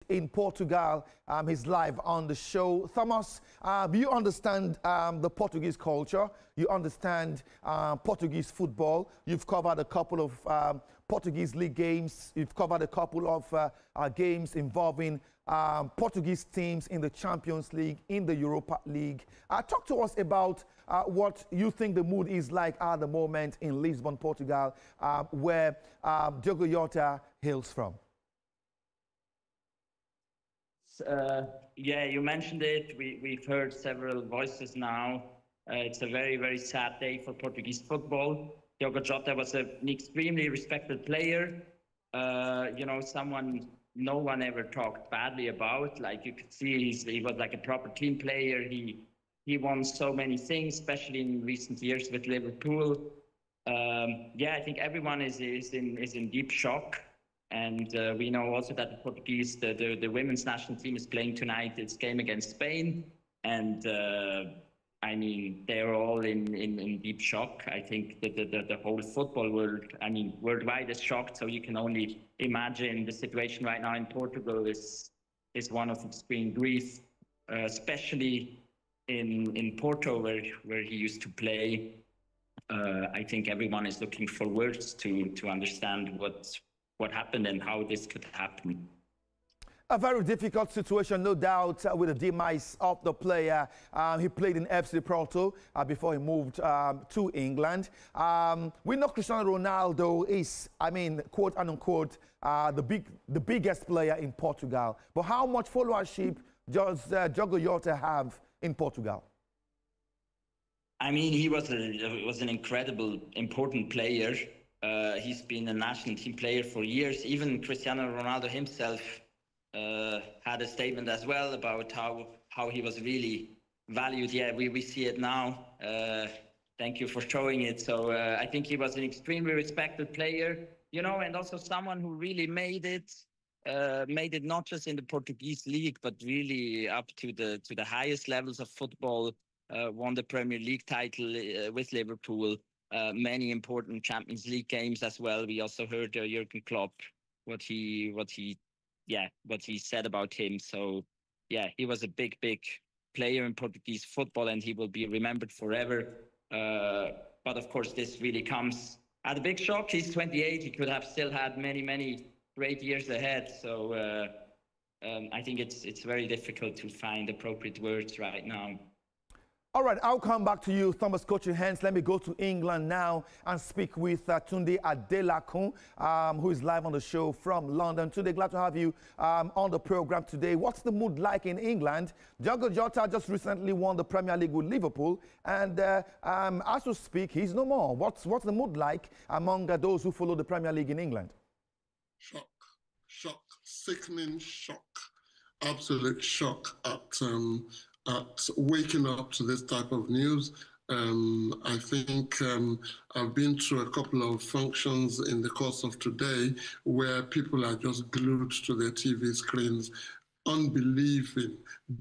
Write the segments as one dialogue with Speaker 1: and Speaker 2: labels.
Speaker 1: in Portugal. He's live on the show. Thomas, you understand the Portuguese culture. You understand Portuguese football. You've covered a couple of Portuguese league games. You've covered a couple of games involving Portuguese teams in the Champions League, in the Europa League. Talk to us about what you think the mood is like at the moment in Lisbon, Portugal, where Diogo Jota hails from.
Speaker 2: Yeah, you mentioned it. We've heard several voices now. It's a very, very sad day for Portuguese football. Diogo Jota was an extremely respected player. You know, someone no one ever talked badly about. Like you could see, he was like a proper team player. He won so many things, especially in recent years with Liverpool. Yeah, I think everyone is in deep shock. And we know also that the Portuguese, the women's national team is playing tonight its game against Spain. And I mean, they're all in deep shock. I think that the whole football world, I mean, worldwide is shocked. So you can only imagine the situation right now in Portugal is one of extreme grief, especially in Porto, where he used to play. I think everyone is looking for words to understand what happened and how this could happen.
Speaker 1: A very difficult situation, no doubt, with the demise of the player. He played in FC Porto before he moved to England. We know Cristiano Ronaldo is, I mean, quote unquote, the biggest player in Portugal. But how much followership does Diogo Jota have in Portugal?
Speaker 2: I mean, he was an incredible, important player. He's been a national team player for years. Even Cristiano Ronaldo himself had a statement as well about how he was really valued. Yeah, we see it now. Thank you for showing it. So I think he was an extremely respected player, you know, and also someone who really made it not just in the Portuguese league, but really up to the highest levels of football. Won the Premier League title with Liverpool. Many important Champions League games as well. We also heard Jurgen Klopp, what he said about him. So yeah, he was a big player in Portuguese football, and he will be remembered forever. But of course, this really comes at a big shock. He's 28. He could have still had many great years ahead. So I think it's very difficult to find appropriate words right now.
Speaker 1: All right, I'll come back to you, Thomas Coaching Hands. Let me go to England now and speak with Tunde Adelakun, who is live on the show from London. Tunde, glad to have you on the program today. What's the mood like in England? Diogo Jota just recently won the Premier League with Liverpool, and as we speak, he's no more. What's the mood like among those who follow the Premier League in England?
Speaker 3: Shock, sickening shock, absolute shock at waking up to this type of news. I think I've been through a couple of functions in the course of today where people are just glued to their TV screens,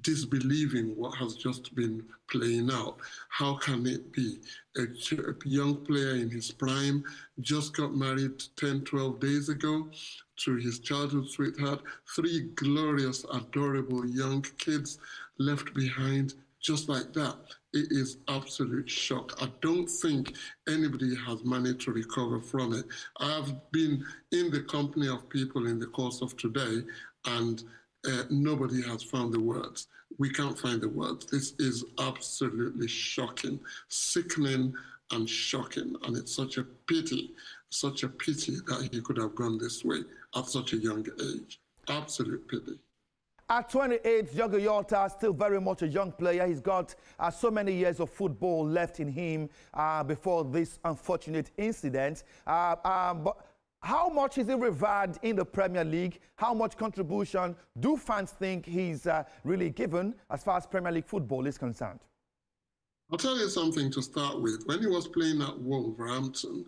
Speaker 3: disbelieving what has just been playing out. How can it be? A young player in his prime just got married 10, 12 days ago to his childhood sweetheart, 3 glorious, adorable young kids left behind just like that. It is absolute shock. I don't think anybody has managed to recover from it. I've been in the company of people in the course of today, and nobody has found the words. We can't find the words. This is absolutely shocking, sickening and shocking. And it's such a pity that he could have gone this way at such a young age. Absolute pity.
Speaker 1: At 28, Diogo Jota is still very much a young player. He's got so many years of football left in him before this unfortunate incident. But how much is he revered in the Premier League? How much contribution do fans think he's really given as far as Premier League football is concerned?
Speaker 3: I'll tell you something to start with. When he was playing at Wolverhampton,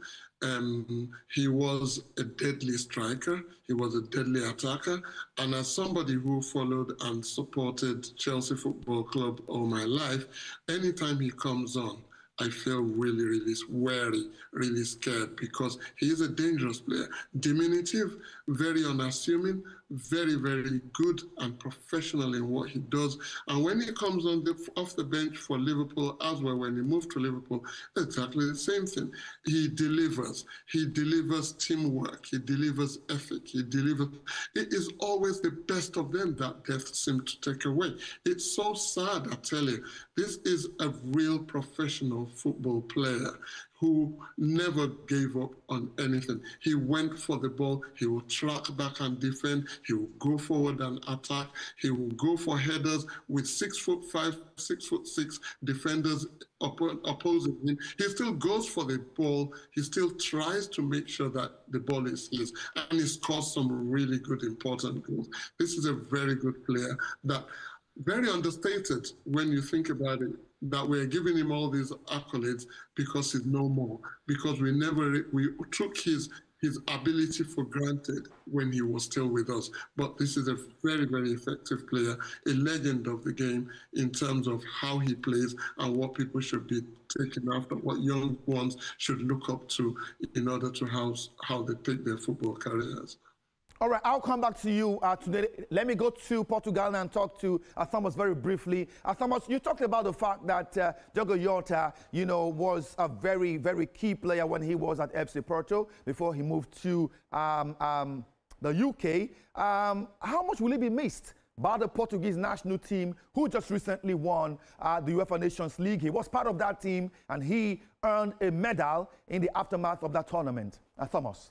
Speaker 3: he was a deadly striker. He was a deadly attacker. And as somebody who followed and supported Chelsea Football Club all my life, anytime he comes on, I feel really, really wary, really scared, because he is a dangerous player. Diminutive, very unassuming, very, very good and professional in what he does. And when he comes off the bench for Liverpool as well, when he moved to Liverpool, exactly the same thing. He delivers. He delivers teamwork. He delivers ethic. He delivers. It is always the best of them that death seems to take away. It's so sad, I tell you. This is a real professional football player who never gave up on anything. He went for the ball. He will track back and defend. He will go forward and attack. He will go for headers with 6'5", 6'6" defenders opposing him. He still goes for the ball. He still tries to make sure that the ball is his, and he scores some really good, important goals. This is a very good player that very understated when you think about it, that we're giving him all these accolades because he's no more, because we took his ability for granted when he was still with us. But this is a very, very effective player, a legend of the game in terms of how he plays and what people should be taking after, what young ones should look up to in order to how they take their football careers.
Speaker 1: All right, I'll come back to you today. Let me go to Portugal and talk to Thomas very briefly. Thomas, you talked about the fact that Diogo Jota, was a very, very key player when he was at FC Porto before he moved to the UK. How much will he be missed by the Portuguese national team, who just recently won the UEFA Nations League? He was part of that team, and he earned a medal in the aftermath of that tournament. Thomas.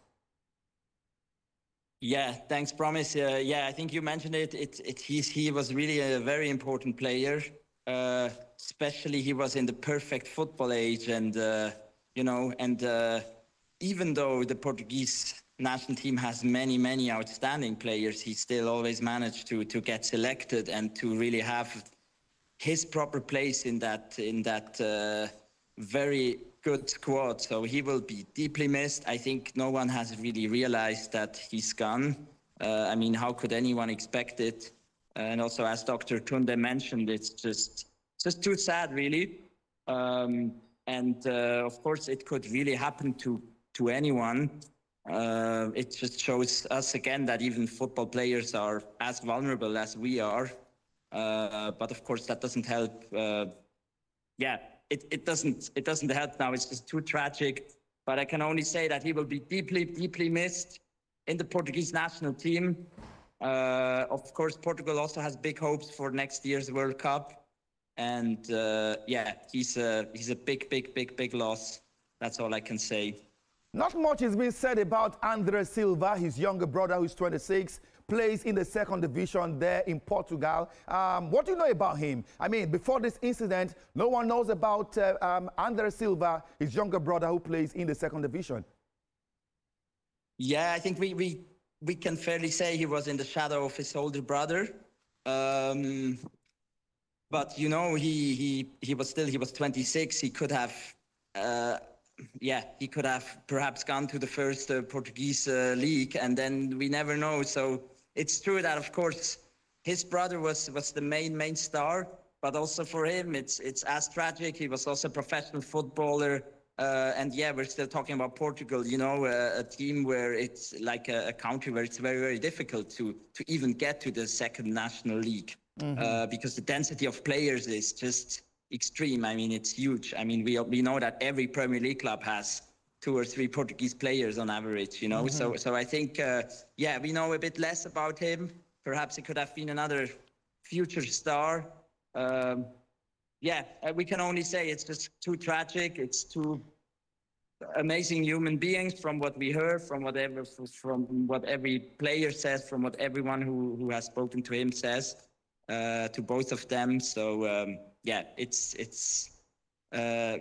Speaker 2: Yeah, thanks, Promise. Yeah, I think you mentioned it. He was really a very important player. Especially he was in the perfect football age, and even though the Portuguese national team has many outstanding players, he still always managed to get selected and to really have his proper place in that very good squad. So he will be deeply missed. I think no one has really realized that he's gone. I mean, how could anyone expect it? And also, as Dr. Tunde mentioned, it's just too sad, really. Of course, it could really happen to anyone. It just shows us again that even football players are as vulnerable as we are. But of course, that doesn't help. It doesn't help now. It's just too tragic. But I can only say that he will be deeply missed in the Portuguese national team. Of course, Portugal also has big hopes for next year's World Cup. And he's a big loss. That's all I can say.
Speaker 1: Not much has been said about Andre Silva, his younger brother, who's 26, plays in the second division there in Portugal. What do you know about him? I mean, before this incident, no one knows about Andre Silva, his younger brother, who plays in the second division.
Speaker 2: Yeah, I think we can fairly say he was in the shadow of his older brother. But he was 26. He could have. He could have perhaps gone to the first Portuguese league, and then we never know. So it's true that, of course, his brother was the main star, but also for him, it's as tragic. He was also a professional footballer, and we're still talking about Portugal. A team where it's like a country where it's very, very difficult to even get to the second national league, because the density of players is just extreme. I mean, it's huge. I mean, we know that every Premier League club has 2 or 3 Portuguese players on average, So I think, we know a bit less about him. Perhaps it could have been another future star. We can only say it's just too tragic. It's too amazing human beings, from what we heard, from what every player says, from what everyone who has spoken to him says, to both of them. So,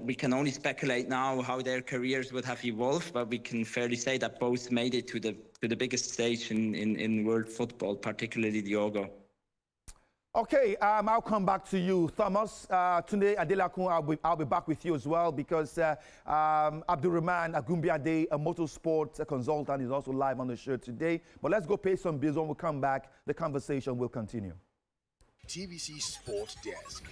Speaker 2: we can only speculate now how their careers would have evolved, but we can fairly say that both made it to the biggest stage in world football, particularly Diogo.
Speaker 1: Okay, I'll come back to you, Thomas. Today, Adelakun, I'll be back with you as well, because Abdurrahman Agumbiade, a motorsport consultant, is also live on the show today. But let's go pay some bills. When we come back, the conversation will continue.
Speaker 4: TVC Sport Desk.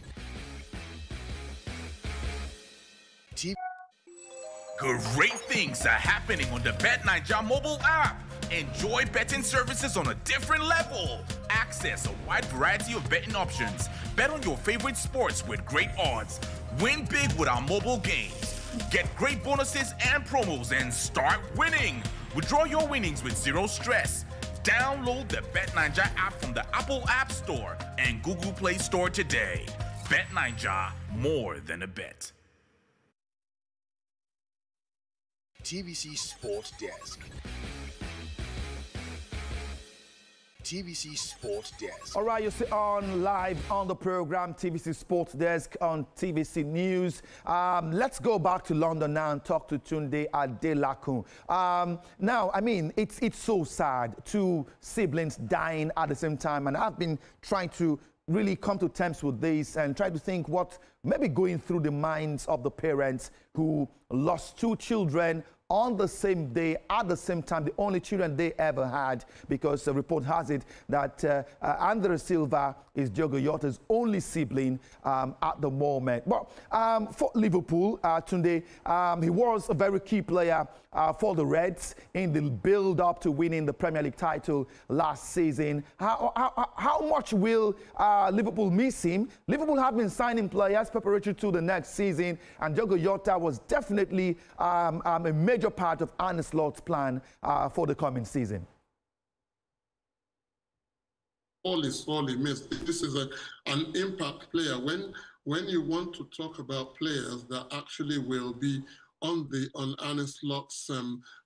Speaker 4: Great things are happening on the Bet Naija mobile app.
Speaker 5: Enjoy betting services on a different level. Access a wide variety of betting options. Bet on your favorite sports with great odds. Win big with our mobile games. Get great bonuses and promos and start winning. Withdraw your winnings with zero stress. Download the BetNinja app from the Apple App Store and Google Play Store today. BetNinja, more than a bet.
Speaker 4: TVC Sport Desk. TVC Sport Desk.
Speaker 1: All right, you see on live on the program, TVC Sports Desk on TVC News. Let's go back to London now and talk to Tunde Adelakun. Now, I mean, it's so sad. Two siblings dying at the same time, and I've been trying to really come to terms with this and try to think what maybe going through the minds of the parents who lost two children on the same day, at the same time, the only children they ever had, because the report has it that Andre Silva is Diogo Jota's only sibling at the moment. Well, for Liverpool, Tunde, he was a very key player for the Reds in the build-up to winning the Premier League title last season. How much will Liverpool miss him? Liverpool have been signing players preparatory to the next season, and Diogo Jota was definitely a major part of Arne Slot's plan for the coming season.
Speaker 3: Sorely missed. This is an impact player. When you want to talk about players that actually will be on Arne Slot's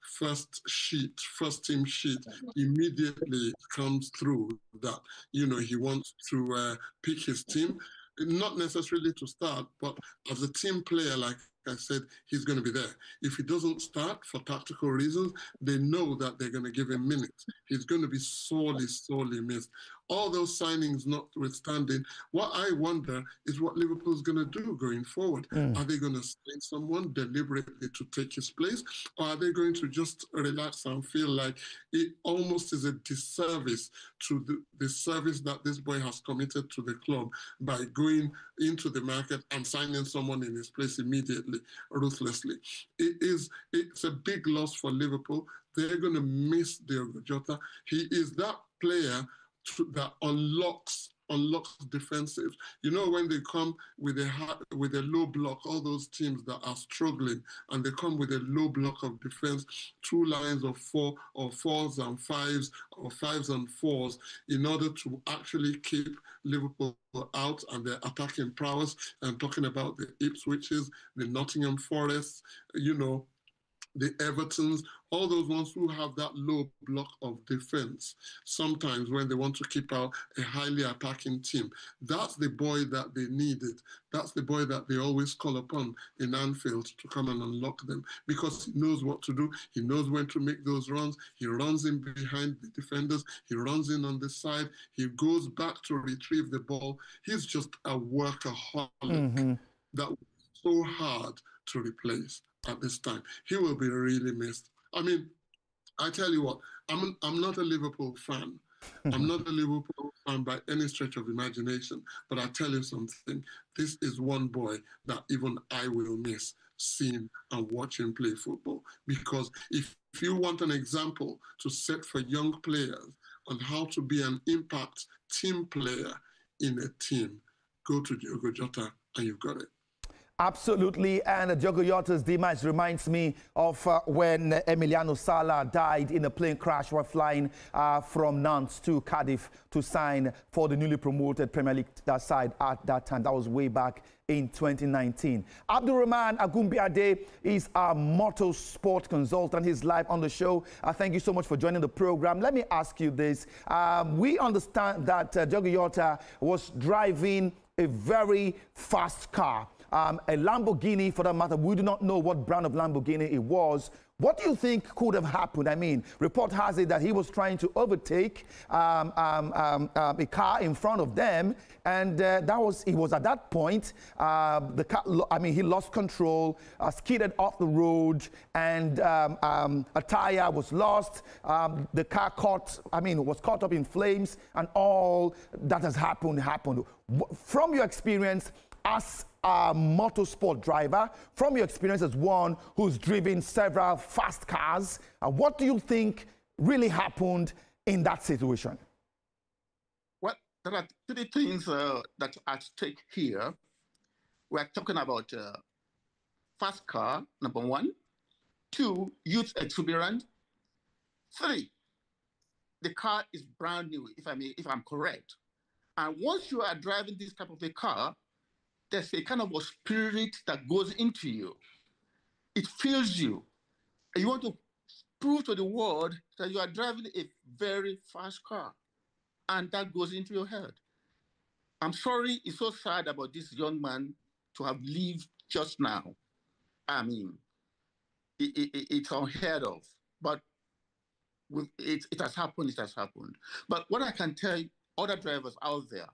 Speaker 3: first team sheet, immediately comes through that he wants to pick his team, not necessarily to start, but as a team player, like I said, he's going to be there. If he doesn't start for tactical reasons, they know that they're going to give him minutes. He's going to be sorely missed. All those signings notwithstanding, what I wonder is what Liverpool's going to do going forward. Are they going to sign someone deliberately to take his place, or are they going to just relax and feel like it almost is a disservice to the service that this boy has committed to the club by going into the market and signing someone in his place immediately, ruthlessly? It's a big loss for Liverpool. They're going to miss Diogo Jota. He is that player that unlocks defensive. When they come with a low block, all those teams that are struggling, and they come with a low block of defense, two lines of four or fours and fives, or fives and fours, in order to actually keep Liverpool out and their attacking prowess. I'm talking about the Ipswiches, the Nottingham Forests, the Evertons, all those ones who have that low block of defense. Sometimes when they want to keep out a highly attacking team, that's the boy that they needed. That's the boy that they always call upon in Anfield to come and unlock them, because he knows what to do. He knows when to make those runs. He runs in behind the defenders. He runs in on the side. He goes back to retrieve the ball. He's just a workaholic that was so hard to replace at this time. He will be really missed. I mean, I tell you what, I'm not a Liverpool fan. I'm not a Liverpool fan by any stretch of imagination, but I tell you something, this is one boy that even I will miss seeing and watching play football. Because if you want an example to set for young players on how to be an impact team player in a team, go to Diogo Jota and you've got it.
Speaker 1: Absolutely, and Diogo Jota's demise reminds me of when Emiliano Sala died in a plane crash while flying from Nantes to Cardiff to sign for the newly promoted Premier League side at that time. That was way back in 2019. Abdulrahman Agumbiade is our motorsport consultant. He's live on the show. Thank you so much for joining the program. Let me ask you this. We understand that Diogo Jota was driving a very fast car. A Lamborghini, for that matter. We do not know what brand of Lamborghini it was. What do you think could have happened? I mean, report has it that he was trying to overtake a car in front of them, and it was at that point the car. He lost control, skidded off the road, and a tire was lost. The car was caught up in flames, and all that has happened. From your experience as a motorsport driver, from your experience as one who's driven several fast cars, what do you think really happened in that situation?
Speaker 6: Well, there are three things that are at stake here. We're talking about fast car, number one. Two, youth exuberant. Three, the car is brand new, if I'm correct. And once you are driving this type of a car, there's a kind of a spirit that goes into you. It fills you. And you want to prove to the world that you are driving a very fast car. And that goes into your head. I'm sorry, it's so sad about this young man to have lived just now. I mean, it's unheard of. But it has happened, it has happened. But what I can tell other drivers out there,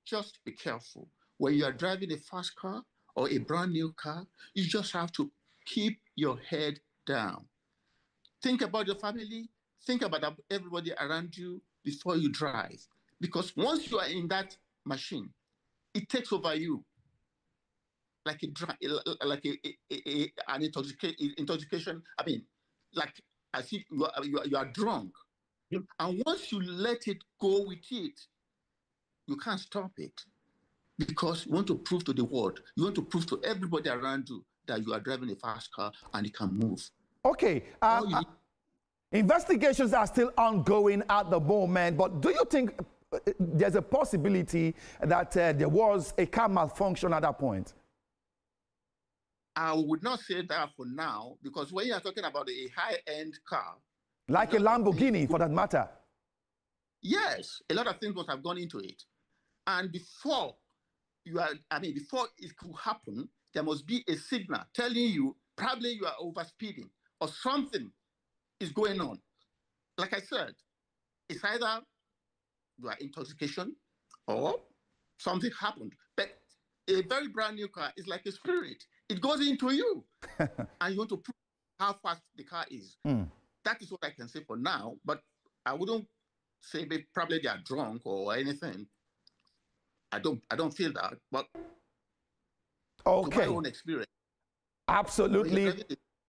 Speaker 6: just be careful. When you are driving a fast car or a brand new car, you just have to keep your head down. Think about your family, think about everybody around you before you drive. Because once you are in that machine, it takes over you. Like an intoxication. I mean, like as if you are drunk. Yep. And once you let it go with it, you can't stop it. Because you want to prove to the world, you want to prove to everybody around you that you are driving a fast car and it can move.
Speaker 1: Okay. Investigations are still ongoing at the moment, but do you think there's a possibility that there was a car malfunction at that point?
Speaker 6: I would not say that for now, because when you are talking about a high-end car,
Speaker 1: like a Lamborghini, for that matter.
Speaker 6: Yes, a lot of things must have gone into it. And before before it could happen, there must be a signal telling you probably you are overspeeding or something is going on. Like I said, it's either you are intoxication or something happened. But a very brand new car is like a spirit. It goes into you and you want to prove how fast the car is. That is what I can say for now, but I wouldn't say probably they are drunk or anything. I don't feel that, but
Speaker 1: okay.
Speaker 6: my own experience.
Speaker 1: Absolutely.